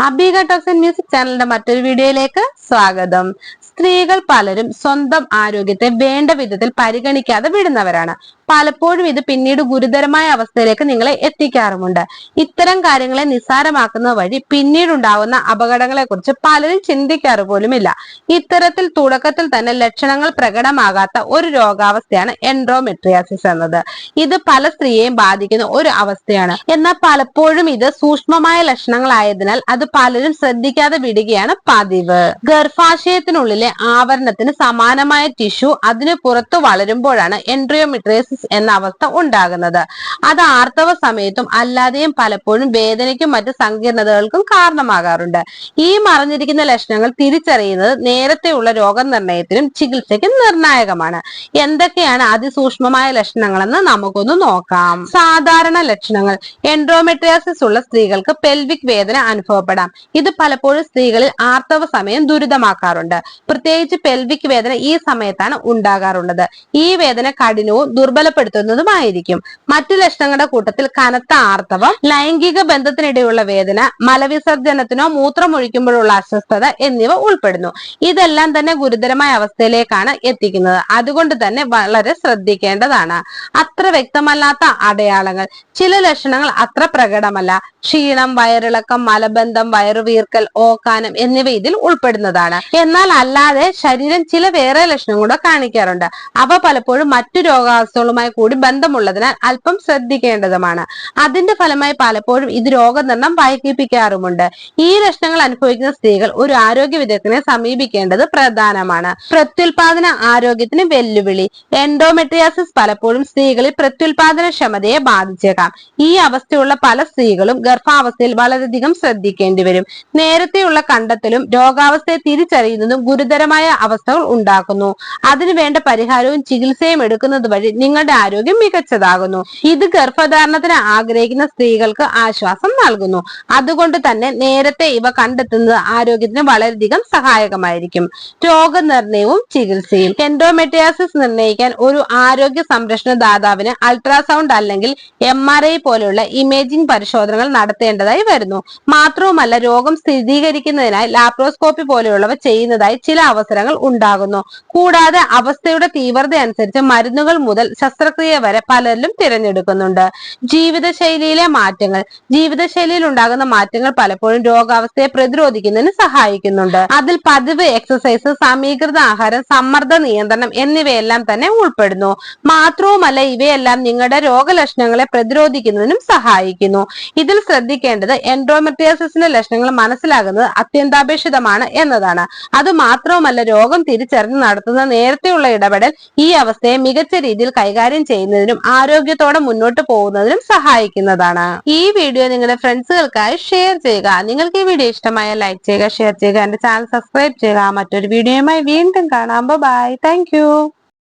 അബീഗ talks and music ചാനലിന്റെ മറ്റൊരു വീഡിയോയിലേക്ക് സ്വാഗതം. സ്ത്രീകൾ പലരും സ്വന്തം ആരോഗ്യത്തെ വേണ്ട വിധത്തിൽ പരിഗണിക്കാതെ വിടുന്നവരാണ്. പലപ്പോഴും ഇത് പിന്നീട് ഗുരുതരമായ അവസ്ഥയിലേക്ക് നിങ്ങളെ എത്തിക്കാറുമുണ്ട്. ഇത്തരം കാര്യങ്ങളെ നിസ്സാരമാക്കുന്ന വഴി പിന്നീടുണ്ടാവുന്ന അപകടങ്ങളെ കുറിച്ച് പലരും ചിന്തിക്കാറ് പോലുമില്ല. ഇത്തരത്തിൽ തുടക്കത്തിൽ തന്നെ ലക്ഷണങ്ങൾ പ്രകടമാകാത്ത ഒരു രോഗാവസ്ഥയാണ് എൻഡോമെട്രിയാസിസ് എന്നത്. ഇത് പല സ്ത്രീയെയും ബാധിക്കുന്ന ഒരു അവസ്ഥയാണ്. എന്നാൽ പലപ്പോഴും ഇത് സൂക്ഷ്മമായ ലക്ഷണങ്ങളായതിനാൽ അത് പലരും ശ്രദ്ധിക്കാതെ വിടുകയാണ് പതിവ്. ഗർഭാശയത്തിനുള്ളിലെ ആവരണത്തിന് സമാനമായ ടിഷ്യൂ അതിന് പുറത്തു വളരുമ്പോഴാണ് എൻഡോമെട്രിയാസിസ് എന്ന അവസ്ഥ ഉണ്ടാകുന്നത്. അത് ആർത്തവ സമയത്തും അല്ലാതെയും പലപ്പോഴും വേദനയ്ക്കും മറ്റു സങ്കീർണതകൾക്കും കാരണമാകാറുണ്ട്. ഈ മറഞ്ഞിരിക്കുന്ന ലക്ഷണങ്ങൾ തിരിച്ചറിയുന്നത് നേരത്തെയുള്ള രോഗനിർണയത്തിനും ചികിത്സയ്ക്കും നിർണായകമാണ്. എന്തൊക്കെയാണ് അതിസൂക്ഷ്മമായ ലക്ഷണങ്ങളെന്ന് നമുക്കൊന്ന് നോക്കാം. സാധാരണ ലക്ഷണങ്ങൾ. എൻഡോമെട്രിയാസിസ് ഉള്ള സ്ത്രീകൾക്ക് പെൽവിക് വേദന അനുഭവപ്പെടാം. ഇത് പലപ്പോഴും സ്ത്രീകളിൽ ആർത്തവ സമയം ദുരിതമാക്കാറുണ്ട്. പ്രത്യേകിച്ച് പെൽവിക് വേദന ഈ സമയത്താണ് ഉണ്ടാകാറുള്ളത്. ഈ വേദന കഠിനവും ദുർബലപ്പെടുത്തുന്നതുമായിരിക്കും. മറ്റു ലക്ഷണങ്ങളുടെ കൂട്ടത്തിൽ കനത്ത ആർത്തവം, ലൈംഗിക ബന്ധത്തിനിടെയുള്ള വേദന, മലവിസർജനത്തിനോ മൂത്രമൊഴിക്കുമ്പോഴുള്ള അസ്വസ്ഥത എന്നിവ ഉൾപ്പെടുന്നു. ഇതെല്ലാം തന്നെ ഗുരുതരമായ അവസ്ഥയിലേക്കാണ് എത്തിക്കുന്നത്. അതുകൊണ്ട് തന്നെ വളരെ ശ്രദ്ധിക്കേണ്ടതാണ്. അത്ര വ്യക്തമല്ലാത്ത അടയാളങ്ങൾ. ചില ലക്ഷണങ്ങൾ അത്ര പ്രകടമല്ല. ക്ഷീണം, വയറിളക്കം, മലബന്ധം, വയറുവീർക്കൽ, ഓക്കാനം എന്നിവ ഇതിൽ ഉൾപ്പെടുന്നതാണ്. എന്നാൽ അല്ലാതെ ശരീരം ചില വേറെ ലക്ഷണം കൂടെ കാണിക്കാറുണ്ട്. അവ പലപ്പോഴും മറ്റു രോഗാവസ്ഥകളുമായി കൂടി ബന്ധമുള്ളതിനാൽ അല്പം ശ്രദ്ധിക്കേണ്ടതുമാണ്. അതിന്റെ ഫലമായി പലപ്പോഴും ഇത് രോഗനിർണയം വൈകിപ്പിക്കാറുമുണ്ട്. ഈ ലക്ഷണങ്ങൾ അനുഭവിക്കുന്ന സ്ത്രീകൾ ഒരു ആരോഗ്യ വിദഗ്ധനെ സമീപിക്കേണ്ടത് പ്രധാനമാണ്. പ്രത്യുൽപാദന ആരോഗ്യത്തിന് വെല്ലുവിളി. എൻഡോമെട്രിയാസിസ് പലപ്പോഴും സ്ത്രീകളിൽ പ്രത്യുൽപാദന ക്ഷമതയെ ബാധിച്ചേക്കാം. ഈ അവസ്ഥയുള്ള പല സ്ത്രീകളും ഗർഭാവസ്ഥയിൽ വളരെയധികം ശ്രദ്ധിക്കേണ്ടി വരും. നേരത്തെയുള്ള കണ്ടെത്തലും രോഗാവസ്ഥയെ തിരിച്ചറിയുന്നതും ഗുരുതരമായ അവസ്ഥകൾ ഉണ്ടാക്കുന്നു. അതിനുവേണ്ട പരിഹാരവും ചികിത്സയും എടുക്കുന്നത് വഴി നിങ്ങളുടെ ആരോഗ്യം മികച്ചതാകുന്നു. ഇത് ഗർഭധാരണത്തിന് ആഗ്രഹിക്കുന്ന സ്ത്രീകൾക്ക് ആശ്വാസം നൽകുന്നു. അതുകൊണ്ട് തന്നെ നേരത്തെ ഇവ കണ്ടെത്തുന്നത് ആരോഗ്യത്തിന് വളരെയധികം സഹായകമായിരിക്കും. രോഗനിർണയവും ചികിത്സയും. എൻഡോമെട്രിയാസിസ് നിർണ്ണയിക്കാൻ ഒരു ആരോഗ്യ സംരക്ഷണ ദാതാവിന് അൾട്രാസൗണ്ട് അല്ലെങ്കിൽ MRI പോലെയുള്ള ഇമേജിംഗ് പരിശോധനകൾ നടത്തേണ്ടതായി വരുന്നു. മാത്രവുമല്ല, രോഗം സ്ഥിരീകരിക്കുന്നതിനായി ലാപ്രോസ്കോപ്പി പോലെയുള്ളവ ചെയ്യുന്നതായി ചില അവസരങ്ങൾ ഉണ്ടാകുന്നു. കൂടാതെ അവസ്ഥയുടെ തീവ്രത അനുസരിച്ച് മരുന്നുകൾ മുതൽ ശസ്ത്രക്രിയ വരെ പലരിലും തിരഞ്ഞെടുക്കുന്നുണ്ട്. ജീവിതശൈലിയിലെ മാറ്റങ്ങൾ. ജീവിതശൈലിയിൽ ഉണ്ടാകുന്ന മാറ്റങ്ങൾ പലപ്പോഴും രോഗാവസ്ഥയെ പ്രതിരോധിക്കുന്നതിന് സഹായിക്കുന്നുണ്ട്. അതിൽ പതിവ് എക്സസൈസ്, സമീകൃത ആഹാരം, സമ്മർദ്ദ നിയന്ത്രണം എന്നിവയെല്ലാം തന്നെ ഉൾപ്പെടുന്നു. മാത്രവുമല്ല, ഇവയെല്ലാം നിങ്ങളുടെ രോഗലക്ഷണങ്ങളെ പ്രതിരോധിക്കുന്നതിനും സഹായിക്കുന്നു. ഇതിൽ ശ്രദ്ധിക്കേണ്ടത് എൻഡോമെട്രിയാസിസിന്റെ ലക്ഷണങ്ങൾ മനസ്സിലാകുന്നത് അത്യന്താപേക്ഷിതമാണ് എന്നതാണ്. അത് മാത്രവുമല്ല, രോഗം തിരിച്ചറിഞ്ഞ് നടത്തുന്ന നേരത്തെയുള്ള ഇടപെടൽ ഈ അവസ്ഥയെ മികച്ച രീതിയിൽ കൈകാര്യം ചെയ്യുന്നതിനും ആരോഗ്യത്തോടെ മുന്നോട്ട് പോകുന്നതിനും സഹായിക്കുന്നതാണ്. ഈ വീഡിയോ നിങ്ങളുടെ ഫ്രണ്ട്സുകൾക്കായി ഷെയർ ചെയ്യുക. നിങ്ങൾക്ക് ഈ വീഡിയോ ഇഷ്ടമായ ലൈക്ക് ചെയ്യുക, ഷെയർ ചെയ്യുക, എന്റെ ചാനൽ സബ്സ്ക്രൈബ് ചെയ്യുക. മറ്റൊരു വീഡിയോയുമായി വീണ്ടും കാണാം. ബൈ. Thank you.